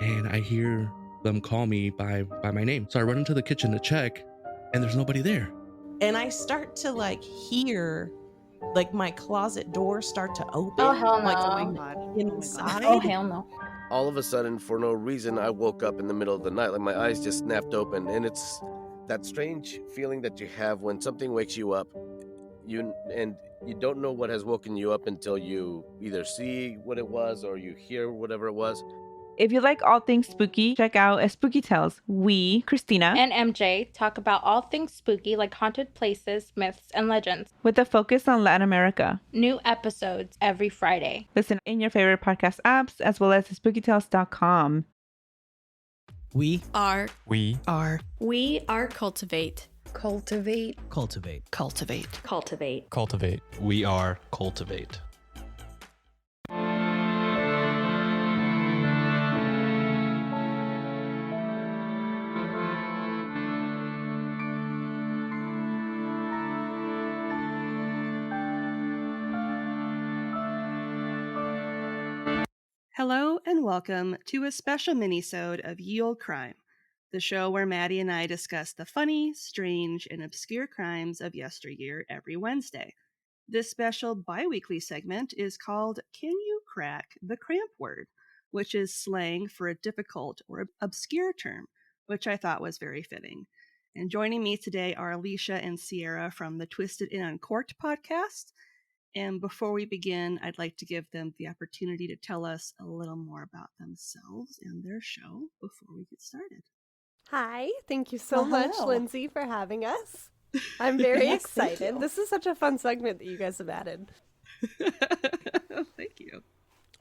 and I hear them call me by my name. So I run into the kitchen to check, and there's nobody there. And I start to like hear like my closet door start to open. Oh, hell no. Like Oh, God. inside. Oh, hell no. All of a sudden, for no reason, I woke up in the middle of the night. Like my eyes just snapped open. And it's that strange feeling that you have when something wakes you up. You don't know what has woken you up until you either see what it was or you hear whatever it was. If you like all things spooky, check out Spooky Tales. We, Christina and MJ, talk about all things spooky like haunted places, myths, and legends. with a focus on Latin America. New episodes every Friday. Listen in your favorite podcast apps as well as spookytales.com. We are cultivate. cultivate. We are cultivate. Hello and welcome to a special mini-sode of Ye Olde Crime, the show where Maddie and I discuss the funny, strange, and obscure crimes of yesteryear every Wednesday. This special bi-weekly segment is called Can You Crack the Cramp-Word, which is slang for a difficult or obscure term, which I thought was very fitting. And joining me today are Alecia and Sierra from the Twisted Uncorked podcast. And before we begin, I'd like to give them the opportunity to tell us a little more about themselves and their show before we get started. Hi, thank you so much, hello. Lindsay, for having us. I'm very Yes, thank excited. you. This is such a fun segment that you guys have added. Thank you.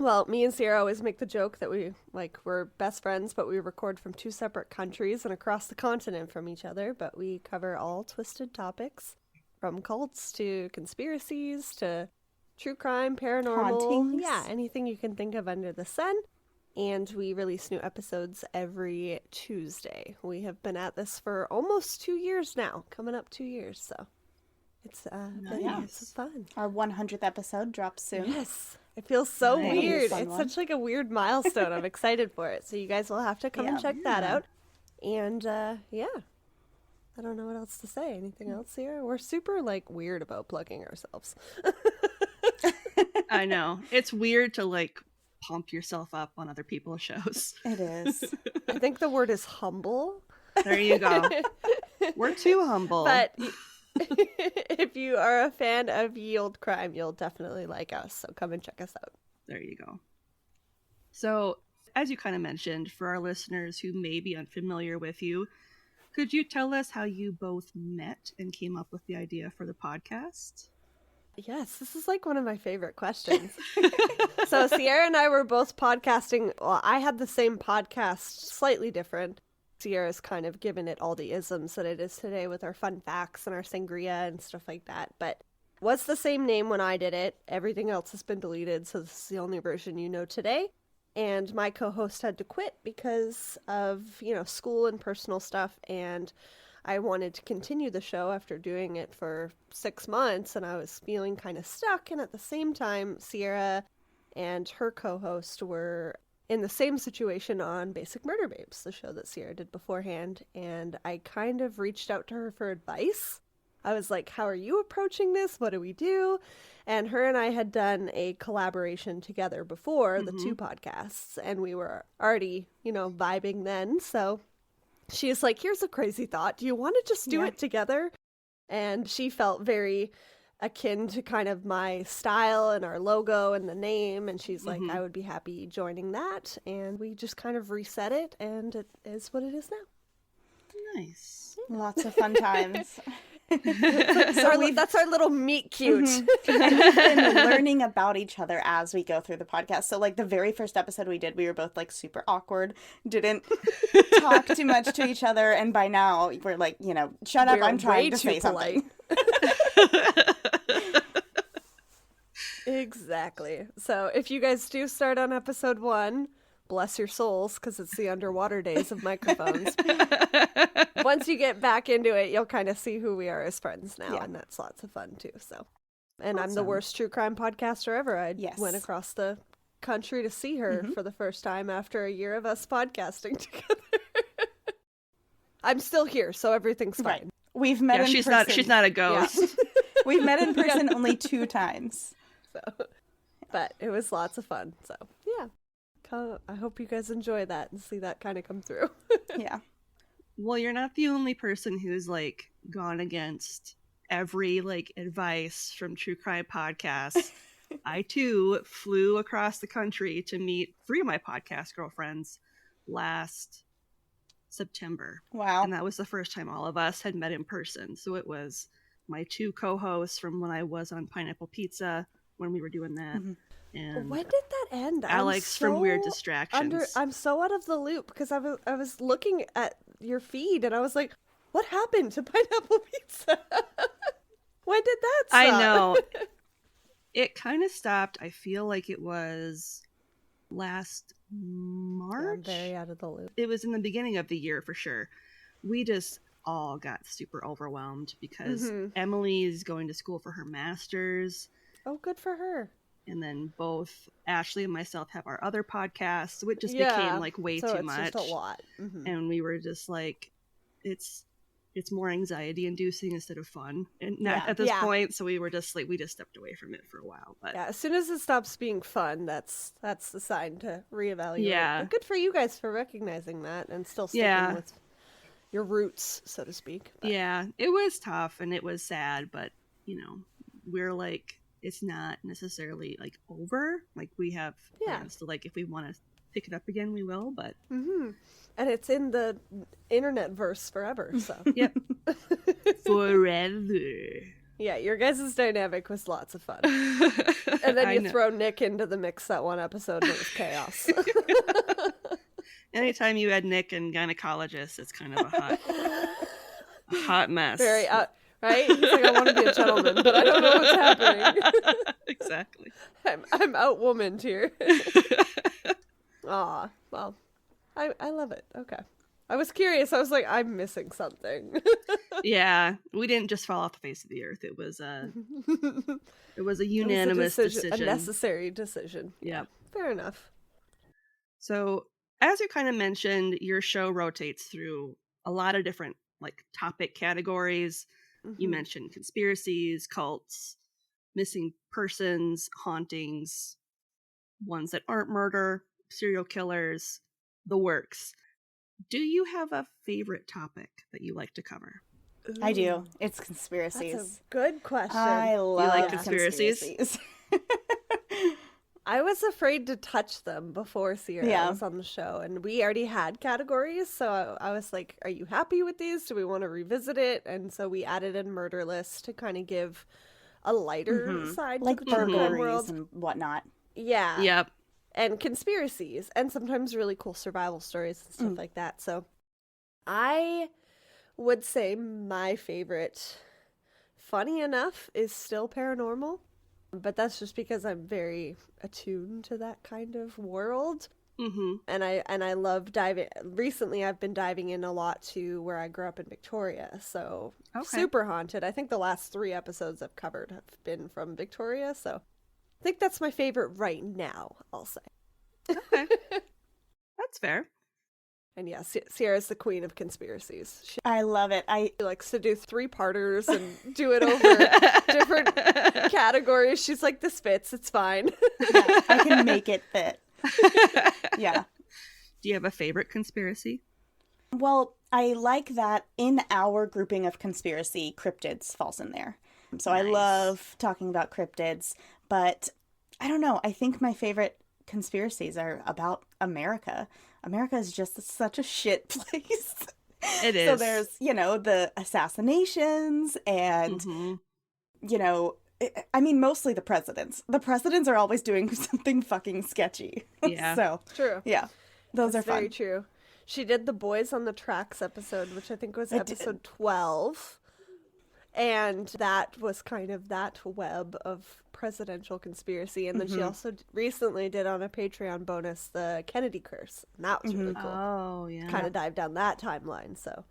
Well, me and Sierra always make the joke that we're best friends, but we record from two separate countries and across the continent from each other, but we cover all twisted topics. From cults to conspiracies to true crime, paranormal. Hauntings. Yeah, anything you can think of under the sun. And we release new episodes every Tuesday. We have been at this for almost 2 years now, coming up 2 years. So it's it's fun. Our 100th episode drops soon. Yes, it feels so Nice. weird. Fun It's one. such like a weird milestone. I'm excited for it. So you guys will have to come and check that out. And I don't know what else to say. Anything else here? We're super like weird about plugging ourselves. I know. It's weird to pump yourself up on other people's shows. It is. I think the word is humble. There you go. We're too humble. But if you are a fan of Ye Olde Crime, you'll definitely like us. So come and check us out. There you go. So, as you kind of mentioned, for our listeners who may be unfamiliar with you, could you tell us how you both met and came up with the idea for the podcast? Yes, this is like one of my favorite questions. So Sierra and I were both podcasting. Well, I had the same podcast, slightly different. Sierra's kind of given it all the isms that it is today with our fun facts and our sangria and stuff like that. But it was the same name when I did it. Everything else has been deleted, so this is the only version you know today. And my co-host had to quit because of, school and personal stuff. And I wanted to continue the show after doing it for 6 months. And I was feeling kind of stuck. And at the same time, Sierra and her co-host were in the same situation on Basic Murder Babes, the show that Sierra did beforehand. And I kind of reached out to her for advice. I was like, how are you approaching this? What do we do? And her and I had done a collaboration together before, the two podcasts, and we were already, vibing then. So she's like, here's a crazy thought. Do you want to just do it together? And she felt very akin to kind of my style and our logo and the name. And she's like, I would be happy joining that. And we just kind of reset it, and it is what it is now. Nice. Lots of fun times. That's our little meet cute. And we've been learning about each other as we go through the podcast. So the very first episode we did, we were both super awkward, didn't talk too much to each other. And by now we're shut up, I'm trying to say something. Exactly. So if you guys do start on episode 1, bless your souls, because it's the underwater days of microphones. Once you get back into it, you'll kind of see who we are as friends now, and that's lots of fun too. So, and I'm the worst true crime podcaster ever. I went across the country to see her for the first time after a year of us podcasting together. I'm still here, so everything's fine. Right. We've met in she's person. she's not a ghost. We've met in person only 2 times. So, but it was lots of fun. So yeah, I hope you guys enjoy that and see that kind of come through. Yeah. Well, you're not the only person who's like gone against every like advice from true crime podcasts. I too flew across the country to meet 3 of my podcast girlfriends last September. Wow. And that was the first time all of us had met in person. So it was my 2 co-hosts from when I was on Pineapple Pizza when we were doing that. And when did that end? Alex from Weird Distractions. I'm so out of the loop because I was looking at your feed and I was like, what happened to Pineapple Pizza? When did that stop? I know. It kind of stopped. I feel like it was last March. Yeah, I'm very out of the loop. It was in the beginning of the year for sure. We just all got super overwhelmed because Emily is going to school for her master's. Oh, good for her. And then both Ashley and myself have our other podcasts, so it just became like way too much. It's just a lot. And we were just like, it's more anxiety inducing instead of fun. And not at this point, so we were just like, we just stepped away from it for a while. But yeah, as soon as it stops being fun, that's the sign to reevaluate. Yeah. But good for you guys for recognizing that and still sticking with your roots, so to speak. But. Yeah, it was tough and it was sad, but you know, we're like, it's not necessarily like over. Like we have plans to like, if we want to pick it up again, we will. But and it's in the internet verse forever. So yep, forever. Yeah, your guys' dynamic was lots of fun. And then you throw Nick into the mix that one episode and it was chaos. Anytime you add Nick and gynecologist, it's kind of a hot mess. Very right? He's like, I want to be a gentleman, but I don't know what's happening. Exactly. I'm outwomaned here. Aw, well, I love it. Okay. I was curious. I was like, I'm missing something. Yeah, we didn't just fall off the face of the earth. It was a unanimous decision. A necessary decision. Yeah. Fair enough. So, as you kind of mentioned, your show rotates through a lot of different like topic categories. You mentioned conspiracies, cults, missing persons, hauntings, ones that aren't murder, serial killers, the works. Do you have a favorite topic that you like to cover? Ooh. I do. It's conspiracies. That's a good question. I love you like conspiracies? I was afraid to touch them before Sierra was on the show, and we already had categories, so I was like, are you happy with these? Do we want to revisit it? And so we added in murder list to kind of give a lighter side like to the burglaries burglaries and whatnot. Yeah. Yep. And conspiracies, and sometimes really cool survival stories and stuff like that. So I would say my favorite, funny enough, is still paranormal. But that's just because I'm very attuned to that kind of world. And I love diving. Recently, I've been diving in a lot to where I grew up in Victoria. So super haunted. I think the last 3 episodes I've covered have been from Victoria. So I think that's my favorite right now, I'll say. Okay. That's fair. And yeah, Sierra's the queen of conspiracies. She I love it. I likes to do 3-parters and do it over different categories. She's like, this fits, it's fine. Yeah, I can make it fit. Yeah. Do you have a favorite conspiracy? Well, I like that in our grouping of conspiracy, cryptids falls in there. So nice. I love talking about cryptids, but I don't know. I think my favorite conspiracies are about America. America is just such a shit place. It is. So there's, the assassinations and, I mean, mostly the presidents. The presidents are always doing something fucking sketchy. Yeah. So true. Yeah. Those are fun. Very true. She did the Boys on the Tracks episode, which I think was episode 12. And that was kind of that web of presidential conspiracy. And then she also recently did on a Patreon bonus the Kennedy curse. And that was really cool. Oh, yeah. Kind of dived down that timeline. So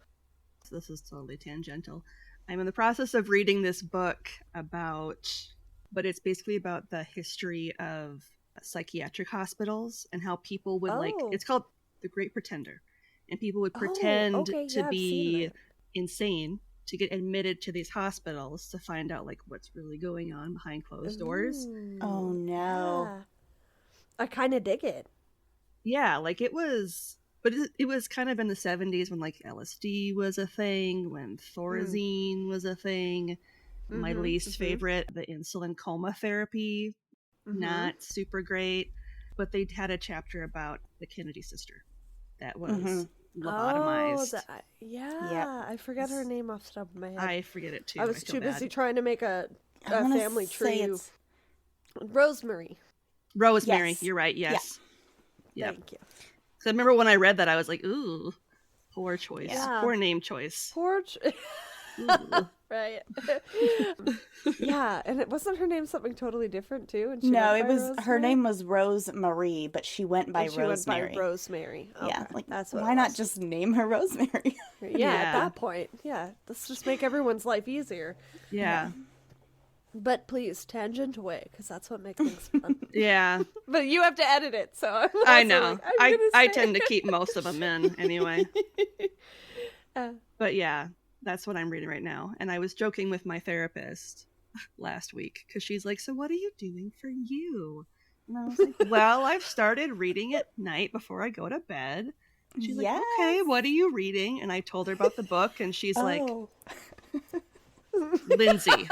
this is totally tangential. I'm in the process of reading this book but it's basically about the history of psychiatric hospitals and how people would Oh. it's called The Great Pretender. And people would Oh, pretend okay, to yeah, I've seen be that. insane to get admitted to these hospitals to find out like what's really going on behind closed doors. Oh, no. Yeah. I kind of dig it. Yeah, like it was, but it was kind of in the 70s when like LSD was a thing, when Thorazine was a thing. My least favorite, the insulin coma therapy, not super great. But they had a chapter about the Kennedy sister that was lobotomized. Yeah. I forget her name off the top of my head. I forget it too. I was too busy trying to make a I wanna family say tree. it's- Rosemary. Rosemary, Yes. you're right. Yes. Yeah. Thank you. So I remember when I read that, I was like, ooh, poor choice. Yeah. Poor name choice. Ooh. Right. Yeah, and it wasn't her name something totally different too. And she No, went it by was her Rosemary? name was Rose Marie, but she went by And she Rosemary. went by Rosemary. Yeah, Okay, like that's what why it not was. just name her Rosemary? Yeah, Yeah. at that point, yeah, let's just make everyone's life easier. Yeah. But please, tangent away, because that's what makes things fun. Yeah. But you have to edit it, so I'm I also know. like, I'm gonna I say tend to it. keep most of them in anyway. Uh, But yeah, that's what I'm reading right now. And I was joking with my therapist last week because she's like, so what are you doing for you? And I was like, well, I've started reading at night before I go to bed. And she's like, okay, Yes. what are you reading? And I told her about the book, and she's like, Oh. Lindsay.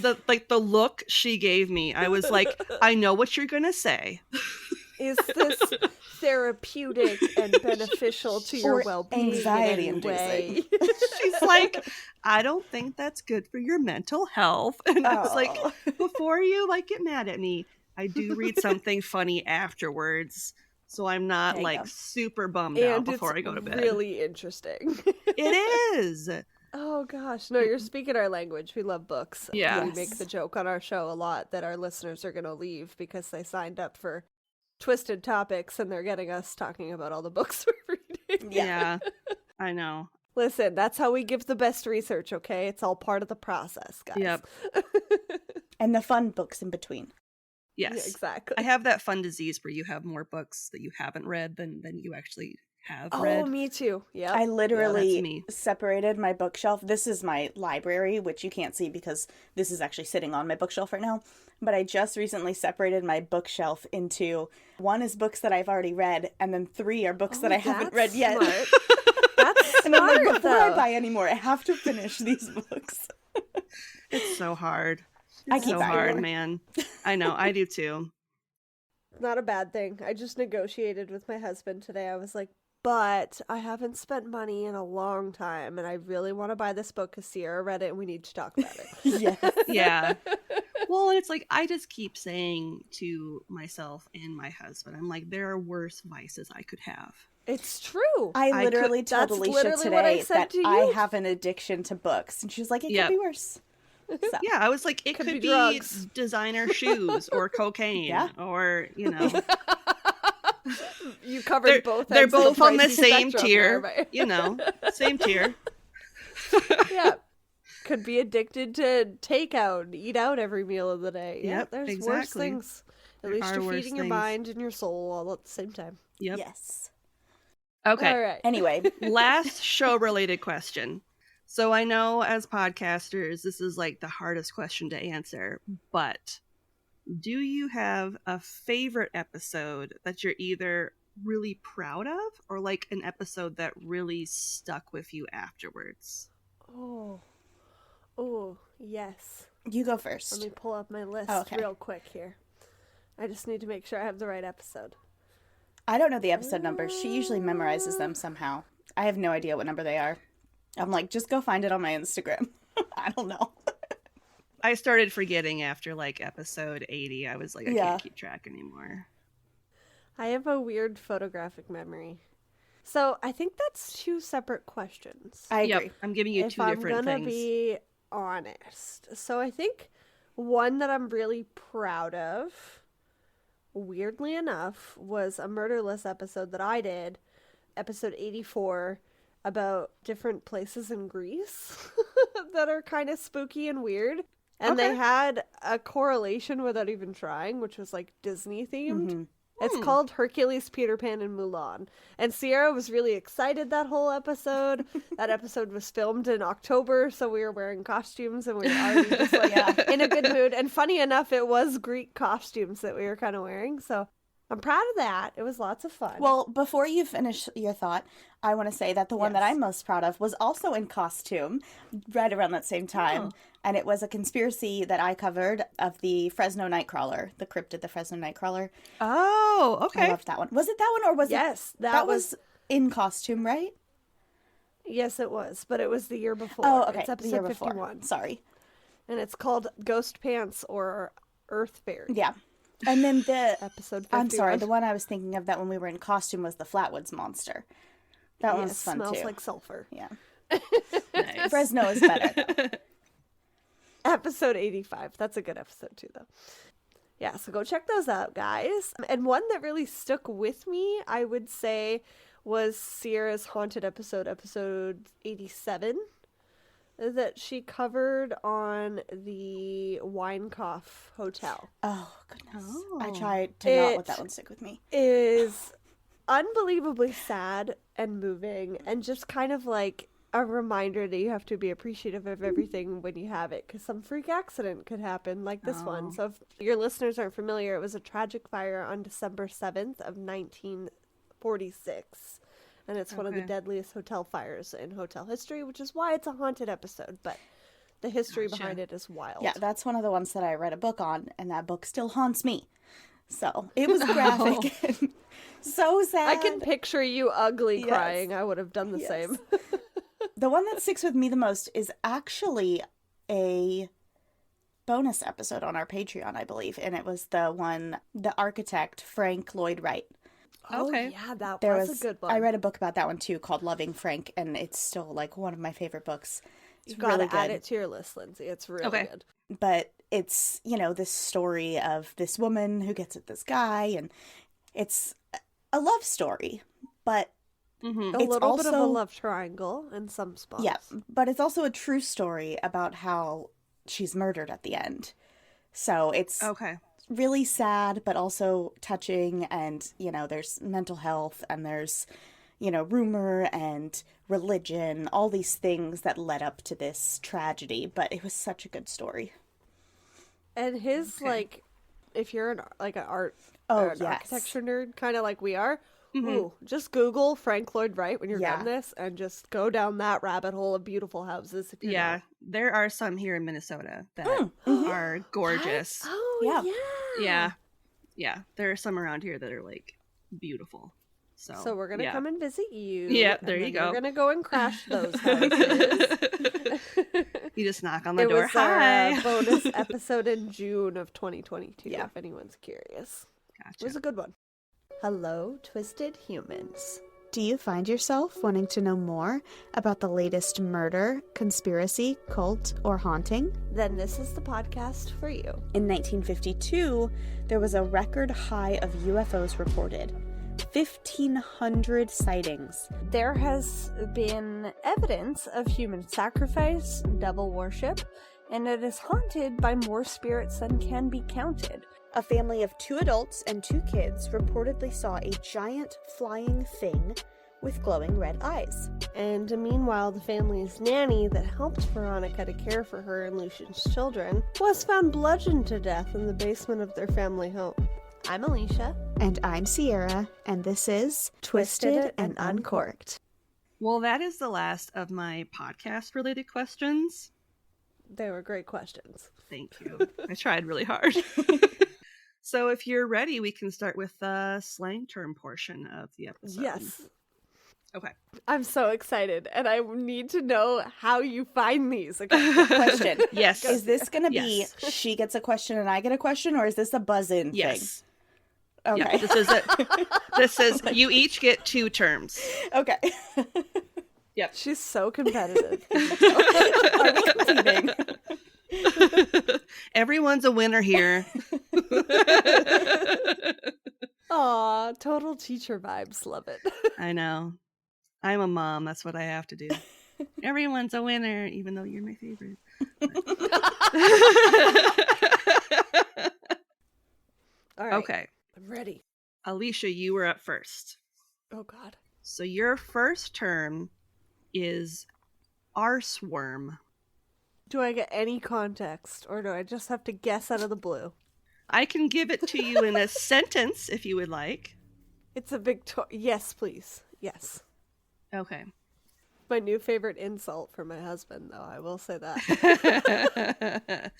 The look she gave me, I was like, I know what you're gonna say. Is this therapeutic and beneficial to your Or well-being anxiety in any way? She's like, I don't think that's good for your mental health. And I was like, Oh. before you like get mad at me, I do read something funny afterwards, so I'm not There you like go. super bummed out And before it's I go to bed. really interesting. It is. Oh gosh, no, you're speaking our language. We love books. Yeah. We make the joke on our show a lot that our listeners are going to leave because they signed up for Twisted Topics and they're getting us talking about all the books we're reading. Yeah. I know. Listen, that's how we give the best research, okay? It's all part of the process, guys. Yep. And the fun books in between. Yes. Yeah, exactly. I have that fun disease where you have more books that you haven't read than you actually have Oh, read. me too. Yeah. I that's literally me. separated my bookshelf. This is my library, which you can't see because this is actually sitting on my bookshelf right now. But I just recently separated my bookshelf into one is books that I've already read, and then 3 are books that I haven't read yet. Smart. That's And I'm like, smart, before I though. buy any more, I have to finish these books. It's so hard. I It's keep so buying hard, more. man. I know. I do too. Not a bad thing. I just negotiated with my husband today. I was like, but I haven't spent money in a long time, and I really want to buy this book because Sierra read it, and we need to talk about it. Yes. Yeah. Well, and it's like I just keep saying to myself and my husband, I'm like, there are worse vices I could have. It's true. I I literally could- told that's Alicia literally what I today said that to I you. have an addiction to books. And she's like, it Yep. could be worse. So, Yeah, I was like, it Could could be be drugs. designer shoes or cocaine Yeah. or, you know. You covered both. They're ends of both on the pricey same spectrum tier, there, but- you know, same tier. Yeah. Could be addicted to takeout and eat out every meal of the day. Yeah, Yep, there's worse exactly. things. At There least are you're worse feeding your things. mind and your soul all at the same time. Yep. yes. Okay. All right. Anyway, Last show related question. So I know as podcasters, this is like the hardest question to answer, but do you have a favorite episode that you're either really proud of or like an episode that really stuck with you afterwards? Oh, yes. you go Let first. me pull up my list Oh, okay. real quick here. I just need to make sure I have the right episode. I don't know the episode numbers. She usually memorizes them somehow. I have no idea what number they are. I'm like, just go find it on my Instagram. I don't know. I started forgetting after like episode 80. I was like, I Yeah. can't keep track anymore. I have a weird photographic memory. So I think that's 2 separate questions. I agree. Yep, I'm giving you if 2 I'm different gonna things. be honest. So I think one that I'm really proud of, weirdly enough, was a Murderless episode that I did, episode 84, about different places in Greece that are kind of spooky and weird. And they had a correlation without even trying, which was like Disney themed. Mm-hmm. It's called Hercules, Peter Pan, and Mulan. And Sierra was really excited that whole episode. That episode was filmed in October, so we were wearing costumes and we were already just like in a good mood. And funny enough, it was Greek costumes that we were kind of wearing. So I'm proud of that. It was lots of fun. Well, before you finish your thought, I want to say that the one that I'm most proud of was also in costume right around that same time. And it was a conspiracy that I covered of the Fresno Nightcrawler, the cryptid, the Fresno Nightcrawler. Oh, okay. I loved that one. Was it that one or was yes, it? That was in costume, right? Yes, it was, but it was the year before. Oh, okay. It's the episode year before. 51. Sorry. And it's called Ghost Pants or Earth Fairy. Yeah. And then the episode 51. I'm sorry, the one I was thinking of that when we were in costume was the Flatwoods monster. That one was fun smells too. like sulfur. Yeah. Nice. Fresno is better. Episode 85. That's a good episode too, though. Yeah, so go check those out, guys. And one that really stuck with me, I would say, was Sierra's haunted episode 87, that she covered on the Winecoff Hotel. Oh, goodness. I tried to not let that one stick with me. Is unbelievably sad and moving and just kind of like a reminder that you have to be appreciative of everything when you have it, because some freak accident could happen like this one. So if your listeners aren't familiar, it was a tragic fire on December 7th of 1946. And it's one of the deadliest hotel fires in hotel history, which is why it's a haunted episode. But the history behind it is wild. Yeah, that's one of the ones that I read a book on, and that book still haunts me. So it was graphic and so sad. I can picture you ugly crying. I would have done the same. The one that sticks with me the most is actually a bonus episode on our Patreon, I believe. And it was the architect, Frank Lloyd Wright. Okay. Yeah, that was a good one. I read a book about that one too called Loving Frank, and it's still like one of my favorite books. You've got to add it to your list, Lindsay. It's really good. But it's, this story of this woman who gets at this guy, and it's a love story, but a little bit of a love triangle in some spots. Yeah, but it's also a true story about how she's murdered at the end. So it's really sad, but also touching, and, there's mental health, and there's, rumor and religion, all these things that led up to this tragedy, but it was such a good story. And his, if you're an art or an architecture nerd, kind of like we are, just Google Frank Lloyd Wright when you're done this, and just go down that rabbit hole of beautiful houses. If you're there are some here in Minnesota that are gorgeous. Yeah. There are some around here that are beautiful. So we're gonna come and visit you. Yeah, there you go. We're gonna go and crash those houses. You just knock on the door. It was our bonus episode in June of 2022. Yeah. If anyone's curious, Gotcha. It was a good one. Hello, Twisted Humans. Do you find yourself wanting to know more about the latest murder, conspiracy, cult, or haunting? Then this is the podcast for you. In 1952, there was a record high of UFOs reported. 1,500 sightings. There has been evidence of human sacrifice, devil worship, and it is haunted by more spirits than can be counted. A family of 2 adults and 2 kids reportedly saw a giant flying thing with glowing red eyes. And meanwhile, the family's nanny that helped Veronica to care for her and Lucian's children was found bludgeoned to death in the basement of their family home. I'm Alecia. And I'm Sierra, and this is Twisted and Uncorked. Well, that is the last of my podcast-related questions. They were great questions. Thank you. I tried really hard. So if you're ready, we can start with the slang term portion of the episode. Yes. Okay. I'm so excited, and I need to know how you find these. Okay, question. Yes. Is this going to be she gets a question and I get a question, or is this a buzz-in thing? Yes. Okay. Yeah, this is it. This is, you each get 2 terms. Okay. Yep. She's so competitive. Are we competing? Everyone's a winner here. Aw, total teacher vibes. Love it. I know. I'm a mom. That's what I have to do. Everyone's a winner, even though you're my favorite. All right. Okay. I'm ready. Alecia, you were up first. Oh, God. So your first term is arseworm. Do I get any context, or do I just have to guess out of the blue? I can give it to you in a sentence if you would like. It's a Yes, please. Yes. Okay. My new favorite insult for my husband, though, I will say that.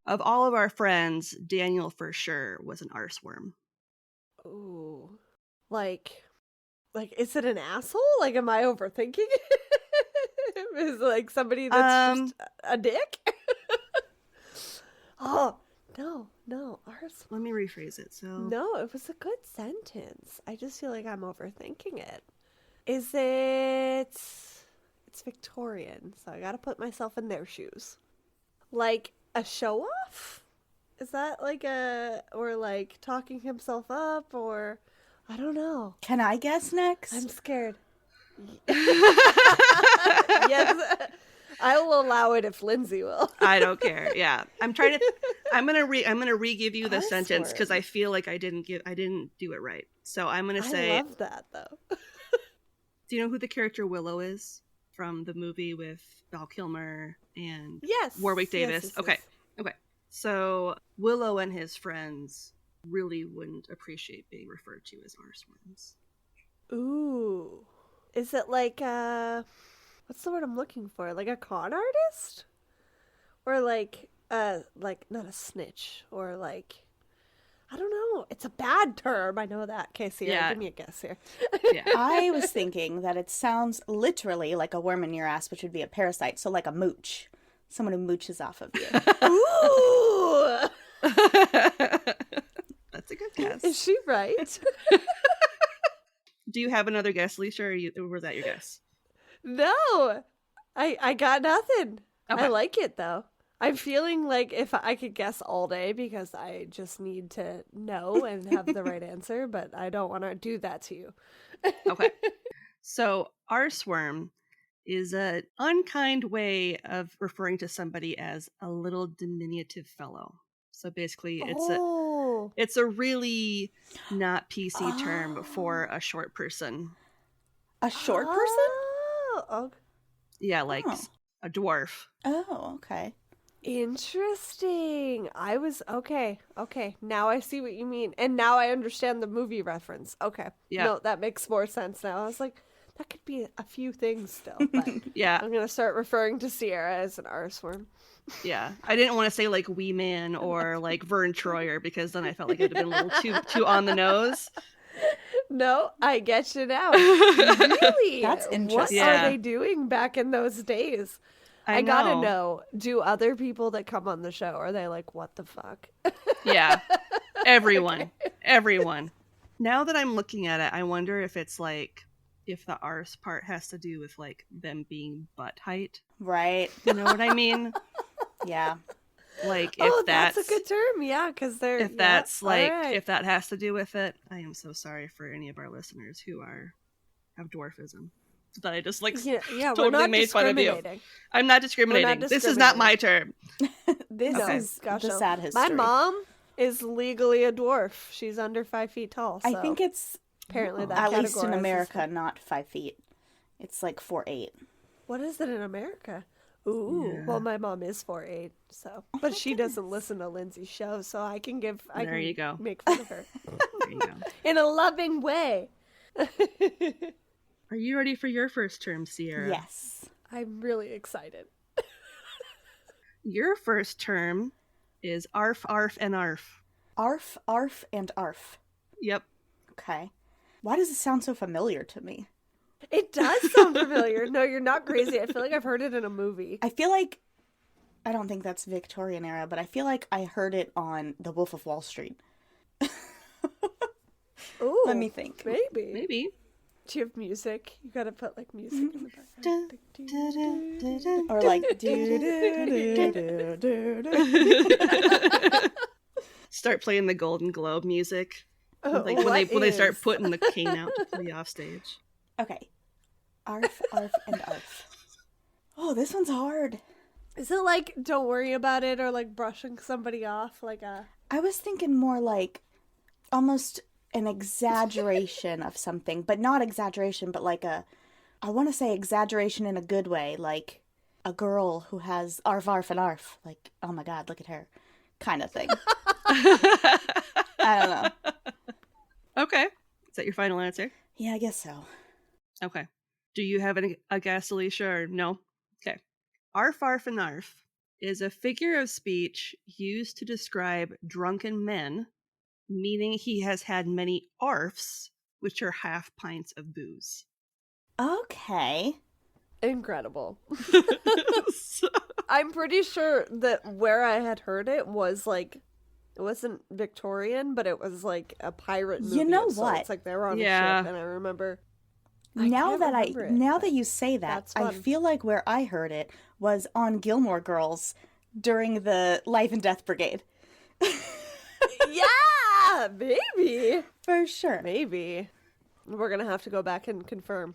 Of all of our friends, Daniel for sure was an arseworm. Ooh. Like, is it an asshole? Like, am I overthinking it? Is it like somebody that's just a dick? Oh, no. Ours. Let me rephrase it. So No, it was a good sentence. I just feel like I'm overthinking it. Is it... It's Victorian, so I gotta put myself in their shoes. Like, a show-off? Is that like or like talking himself up, or... I don't know. Can I guess next? I'm scared. Yes, I will allow it if Lindsay will. I don't care. Yeah, I'm gonna re-give you the Arseworm. sentence because I feel like I didn't do it right. So I'm gonna say. I love that though. Do you know who the character Willow is from the movie with Val Kilmer and Yes, Warwick Davis? yes, Okay. yes. Okay. So Willow and his friends really wouldn't appreciate being referred to as arseworms. Ooh. Is it like what's the word I'm looking for? Like a con artist? Or like not a snitch, or like, I don't know. It's a bad term. I know that. Okay, Sierra, Yeah. give me a guess here. Yeah. I was thinking that it sounds literally like a worm in your ass, which would be a parasite. So like a mooch. Someone who mooches off of you. Ooh! That's a good guess. Is she right? Do you have another guess, Lisa, or was that your guess? No. I got nothing. Okay. I like it though. I'm feeling like if I could guess all day because I just need to know and have the right answer, but I don't want to do that to you. Okay. So arseworm is an unkind way of referring to somebody as a little diminutive fellow. So basically it's a really not PC term for a short person. A short person? Oh, Yeah, like Oh. a dwarf. Oh, okay. interesting. I was okay. Now I see what you mean, and now I understand the movie reference. Okay, Yeah. no, that makes more sense now. I was like, that could be a few things still. But Yeah. I'm gonna start referring to Sierra as an arseworm. Yeah. I didn't want to say like Wee Man or like Vern Troyer because then I felt like it would have been a little too on the nose. No, I get you now. Really? That's What interesting. Yeah. are they doing back in those days? I gotta know. Do other people that come on the show, are they like, what the fuck? Yeah. Everyone. Everyone. Now that I'm looking at it, I wonder if it's like if the arse part has to do with like them being butt height. Right. You know what I mean? Yeah. Like if Oh, that's a good term. Yeah, because they're if that's like all right. if that has to do with it. I am so sorry for any of our listeners who have dwarfism. That I just like yeah, totally we're not made fun of you. discriminating. I'm not discriminating. This is not my term. This Okay. is Gosh, the no. sad history. My mom is legally a dwarf. She's under 5 feet tall. So I think it's apparently that at least in categorizes- America, not 5 feet. It's like 4'8". What is it in America? Ooh, Yeah. well, my mom is 4'8", so but she doesn't listen to Lindsay's show, so I can There you go. make fun of her There you go. in a loving way. Are you ready for your first term, Sierra? Yes. I'm really excited. Your first term is arf, arf, and arf. Arf, arf, and arf. Yep. Okay. Why does it sound so familiar to me? It does sound familiar. No, you're not crazy. I feel like I've heard it in a movie. I feel like, I don't think that's Victorian era, but I feel like I heard it on The Wolf of Wall Street. Ooh, Let me think. Maybe. Maybe. Do you have music? You gotta put like music in the background. Or like, Start playing the Golden Globe music. Oh, Like what when they start is- putting the cane out to play off stage. Okay. Arf, arf, and arf. Oh, this one's hard. Is it like don't worry about it or like brushing somebody off like a... I was thinking more like almost an exaggeration of something, but not exaggeration, but like I want to say exaggeration in a good way, like a girl who has arf arf and arf, like, oh my god, look at her, kind of thing. I don't know. Okay. Is that your final answer? Yeah, I guess so. Okay. Do you have a guess, Alecia, or no? Okay. Arf, arf, and arf is a figure of speech used to describe drunken men, meaning he has had many arfs, which are half pints of booze. Okay. Incredible. I'm pretty sure that where I had heard it was like, it wasn't Victorian, but it was like a pirate movie. You know of sorts. what? Like they were on a Yeah. ship, and I remember. Now Now that you say that, That's I fun. feel like where I heard it was on Gilmore Girls during the Life and Death Brigade. Yeah, maybe. For sure. Maybe. We're gonna have to go back and confirm.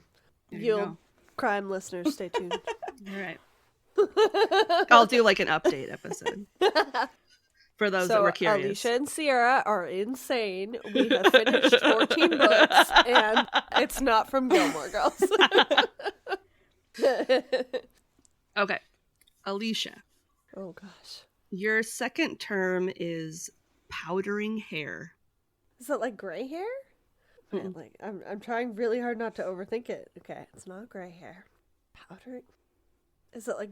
There you You'll go. crime listeners, stay tuned. All right. I'll do like an update episode for those that were curious. Alecia and Sierra are insane. We have finished 14 books, and it's not from Gilmore Girls. Okay. Alecia, Oh gosh. your second term is powdering hair. Is it like gray hair? Okay, like I'm trying really hard not to overthink it. Okay, it's not gray hair. Powdering. Is it like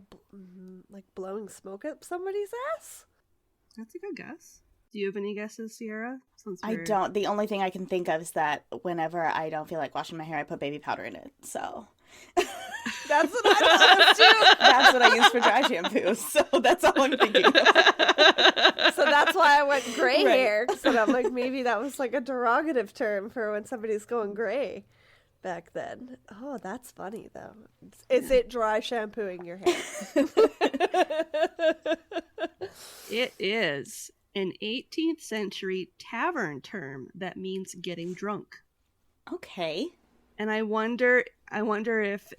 like blowing smoke up somebody's ass? That's a good guess. Do you have any guesses, Sierra? Since I we're- don't. The only thing I can think of is that whenever I don't feel like washing my hair, I put baby powder in it. So That's what I thought too. that's what I use for dry shampoo. So that's all I'm thinking of. So that's why I went gray Right. hair. So I'm like, maybe that was like a derogative term for when somebody's going gray back then. Oh, that's funny though. Is it dry shampooing your hair? It is an 18th century tavern term that means getting drunk. Okay. And I wonder if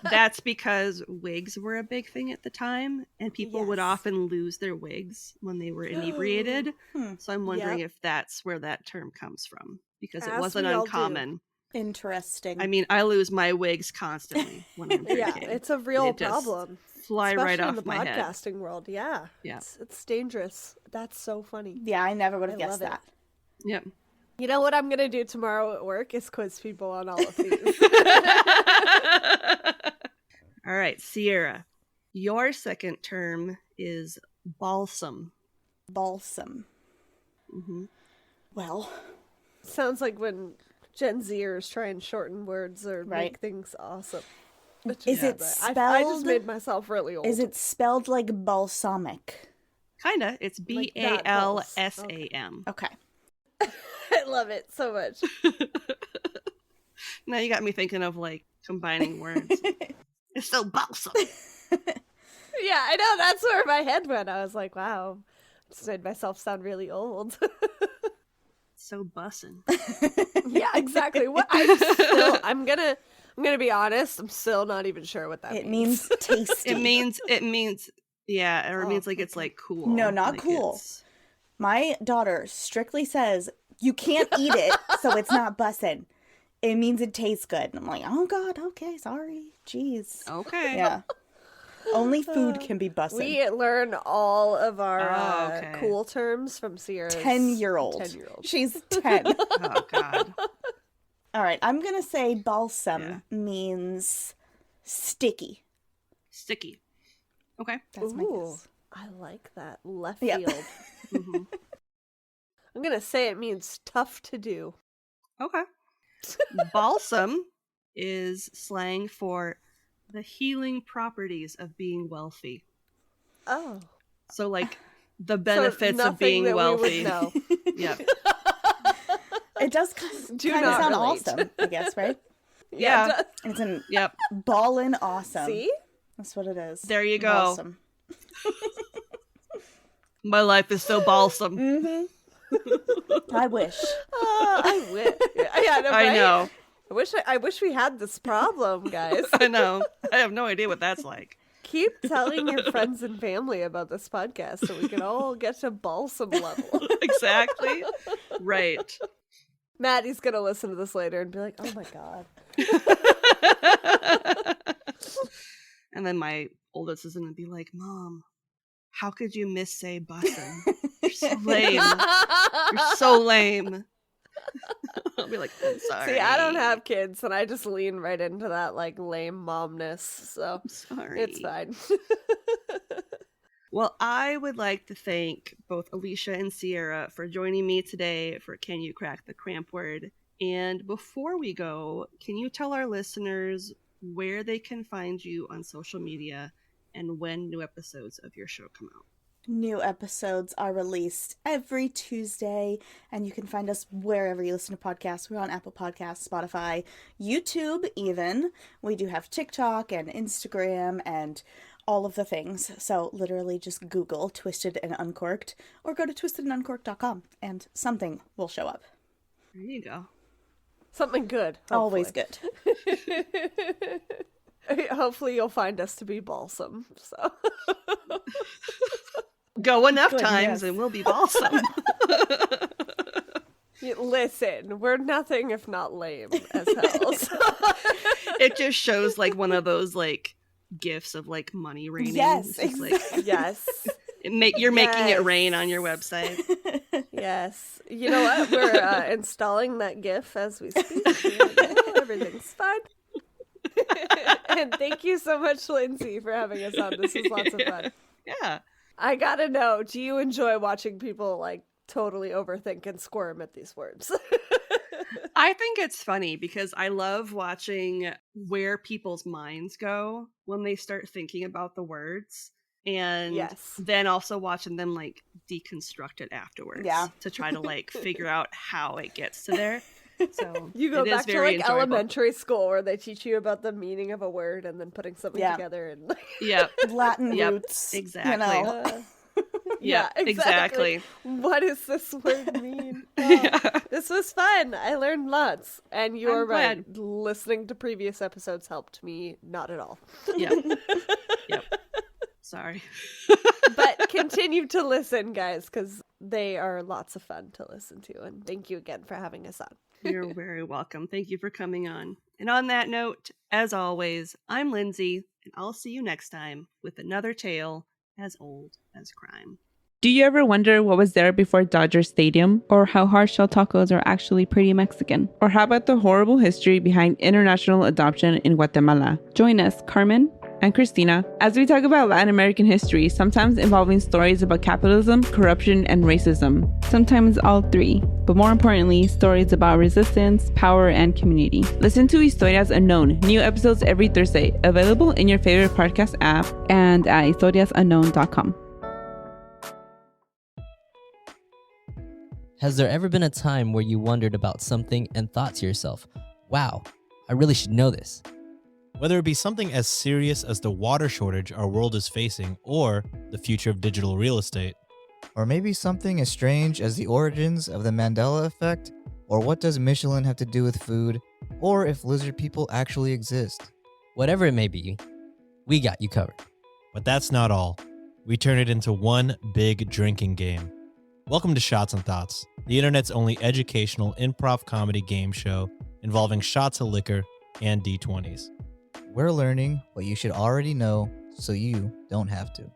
that's because wigs were a big thing at the time and people would Yes. often lose their wigs when they were inebriated. Hmm. So I'm wondering Yep. if that's where that term comes from because it As wasn't we all do. uncommon. Interesting. I mean, I lose my wigs constantly when I'm Yeah, drinking. it's a real They just problem. Fly Especially right in off the my head. podcasting world. Yeah. Yeah. It's dangerous. That's so funny. yeah, I never would have I guessed love it. that. Yep. You know what I'm going to do tomorrow at work is quiz people on all of these. All right, Sierra. Your second term is balsam. Balsam. Hmm. Well, Sounds like when Gen Zers try and shorten words or Right. make things awesome. Is it I just spelled- made myself really old. is it spelled like balsamic? Kinda. It's Like that BALSAM. Okay. I love it so much. Now you got me thinking of like combining words. It's so balsam. Yeah, I know. That's where my head went. I was like, wow. Just made myself sound really old. So bussin'. Yeah, exactly. What I'm gonna be honest, I'm still not even sure what that It means. means tasty. It means yeah, or it Oh, means like it's like cool. No, not Like, cool. it's- My daughter strictly says you can't eat it, so it's not bussin'. It means it tastes good. And I'm like, oh god, okay, sorry, jeez. Okay. Yeah. Only food can be bussin'. We learn all of our Oh, okay. cool terms from Sierra's 10-year-old. 10-year-old. She's 10. Oh god. All right, I'm gonna say balsam Yeah. means sticky. Sticky. Okay. That's my Ooh, guess. I like that. Left Yep. field. Hmm. I'm gonna say it means tough to do. Okay. Balsam is slang for the healing properties of being wealthy. Oh. So like the benefits of nothing being that we would wealthy. know. Yeah. It does Do kind of not sound relate. awesome, I guess, right? Yeah. it does. It's an Yep. ballin' awesome. See? That's what it is. There you go. Balsam. My life is so balsam. Mm-hmm. I wish. I wish. Yeah, no, I right? know. I wish we had this problem, guys. I know. I have no idea what that's like. Keep telling your friends and family about this podcast so we can all get to balsam level. Exactly. Right. Maddie's gonna listen to this later and be like, oh my god. And then my oldest is gonna be like, Mom, how could you miss-say bussin'? You're so lame. You're so lame. I'll be like, I'm sorry. See, I don't have kids, and I just lean right into that, like, lame momness, so I'm sorry. it's fine. Well, I would like to thank both Alecia and Sierra for joining me today for Can You Crack the Cramp-Word? And before we go, can you tell our listeners where they can find you on social media and when new episodes of your show come out? New episodes are released every Tuesday, and you can find us wherever you listen to podcasts. We're on Apple Podcasts, Spotify, YouTube even. We do have TikTok and Instagram and all of the things. So literally just Google Twisted and Uncorked or go to twistedanduncorked.com and something will show up. There you go. Something good. Hopefully. Always good. Hopefully you'll find us to be balsam, so... Go enough Good, times yes. and we'll be balsam. Listen, we're nothing if not lame as hell. So. It just shows like one of those like gifs of like money raining. Yes, It's just, like, Yes. you're making it rain on your website. Yes. You know what? We're installing that GIF as we speak. Everything's fine. And thank you so much, Lindsay, for having us on. This was lots of fun. Yeah. I gotta know, do you enjoy watching people like totally overthink and squirm at these words? I think it's funny because I love watching where people's minds go when they start thinking about the words. And then also watching them like deconstruct it afterwards. Yeah. To try to like figure out how it gets to there. So you go it back is to very like enjoyable. elementary school where they teach you about the meaning of a word and then putting something together and like Yep. Latin roots. Exactly. You know. Yeah, exactly. What does this word mean? This was fun. I learned lots. And you're I'm right. glad. Listening to previous episodes helped me not at all. Yep. Sorry. But continue to listen, guys, because they are lots of fun to listen to. And thank you again for having us on. You're very welcome. Thank you for coming on. And on that note, as always, I'm Lindsay, and I'll see you next time with another tale as old as crime. Do you ever wonder what was there before Dodger Stadium? Or how hard shell tacos are actually pretty Mexican? Or how about the horrible history behind international adoption in Guatemala? Join us, Carmen and Christina, as we talk about Latin American history, sometimes involving stories about capitalism, corruption, and racism. Sometimes all three, but more importantly, stories about resistance, power, and community. Listen to Historias Unknown, new episodes every Thursday, available in your favorite podcast app and at historiasunknown.com. Has there ever been a time where you wondered about something and thought to yourself, wow, I really should know this? Whether it be something as serious as the water shortage our world is facing or the future of digital real estate. Or maybe something as strange as the origins of the Mandela effect, or what does Michelin have to do with food, or if lizard people actually exist. Whatever it may be, we got you covered. But that's not all. We turn it into one big drinking game. Welcome to Shots and Thoughts, the internet's only educational improv comedy game show involving shots of liquor and D20s. We're learning what you should already know so you don't have to.